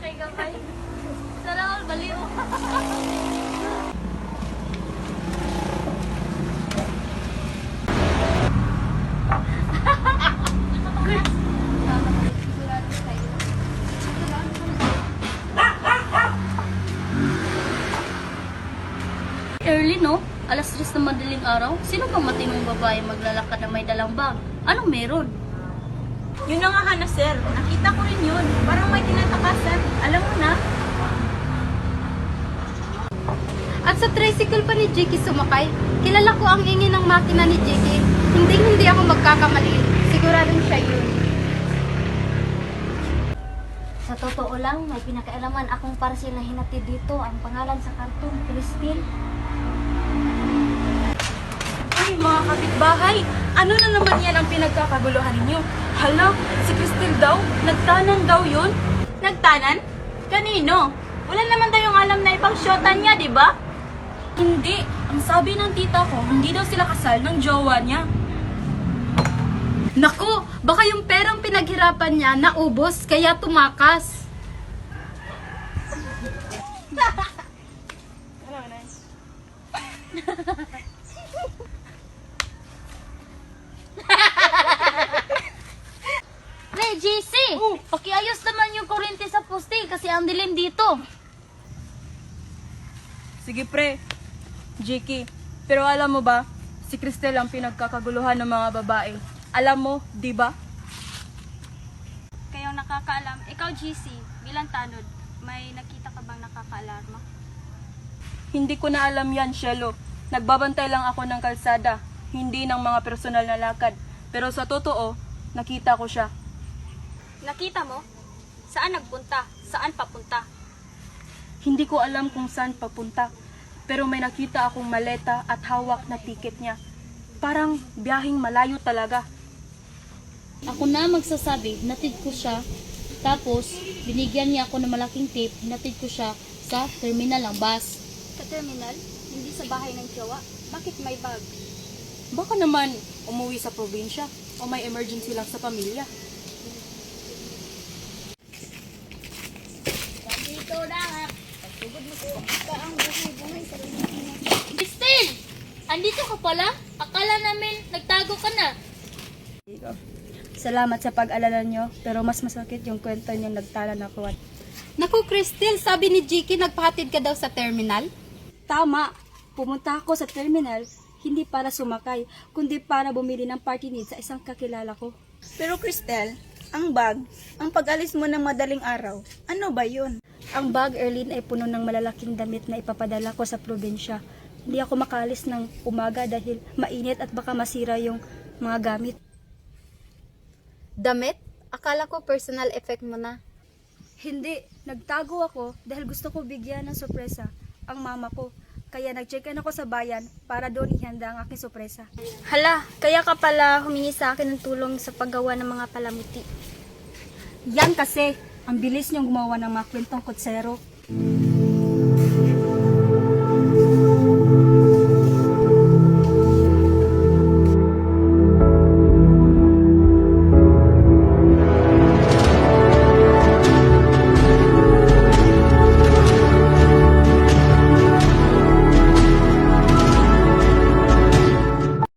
kay gamay. Sarap, baliw. Early, no? Alas 3 na madaling araw. Sino bang matinong babae maglalakad na may dalang bag? Anong meron? Yun na nga, Hana, sir. Nakita ko rin yun. Parang may tinatakasan. Alam mo na. At sa tricycle pa ni Jiki sumakay, kilala ko ang ingin ng makina ni Jiki. Hindi ako magkakamali. Siguradong siya yun. Sa totoo lang, may pinakailaman akong parcel na hinatid dito. Ang pangalan sa karton, Christine. Ay, mga kapitbahay. Ano na naman yan ang pinagkakaguluhan ninyo? Hala, si Cristel daw? Nagtanan daw yun? Nagtanan? Kanino? Wala naman tayong alam na ibang syota niya, di ba? Hindi. Ang sabi ng tita ko, hindi daw sila kasal ng jowa niya. Naku, baka yung perang pinaghirapan niya naubos kaya tumakas. Hey, JC! Pakiayos naman yung kuryente sa poste kasi ang dilim dito. Sige pre, Jiki. Pero alam mo ba, si Cristel ang pinagkakaguluhan ng mga babae. Alam mo, di ba? Kayong nakakaalam, ikaw GC, bilang tanod, may nakita ka bang nakakaalarma? Hindi ko na alam yan, Shelo. Nagbabantay lang ako ng kalsada, hindi ng mga personal na lakad. Pero sa totoo, nakita ko siya. Nakita mo? Saan nagpunta? Saan papunta? Hindi ko alam kung saan papunta. Pero may nakita akong maleta at hawak na tiket niya. Parang biyaheng malayo talaga. Ako na magsasabi, hinatid ko siya. Tapos, binigyan niya ako ng malaking tape, hinatid ko siya sa terminal ng bus. Sa terminal? Hindi sa bahay ng jowa? Bakit may bag? Baka naman umuwi sa probinsya o may emergency lang sa pamilya. Dito na nga. Christine! Andito ka pala? Akala namin nagtago ka na. Salamat sa pag-alala nyo, pero mas masakit yung kwento nyo nagtala na kuwat. Naku, Cristel, sabi ni Jiki nagpahatid ka daw sa terminal? Tama, pumunta ako sa terminal, hindi para sumakay, kundi para bumili ng party needs sa isang kakilala ko. Pero Cristel, ang bag, ang pag-alis mo ng madaling araw, ano ba yun? Ang bag, Erlyn, ay puno ng malalaking damit na ipapadala ko sa probinsya. Hindi ako makaalis ng umaga dahil mainit at baka masira yung mga gamit. Damit? Akala ko personal effect mo na. Hindi, nagtago ako dahil gusto ko bigyan ng sorpresa ang mama ko. Kaya nag-check-in ako sa bayan para doon ihanda ang aking sorpresa. Hala, kaya ka pala humingi sa akin ng tulong sa paggawa ng mga palamuti. Yan kasi, ang bilis niyong gumawa ng mga kwentong kutsero.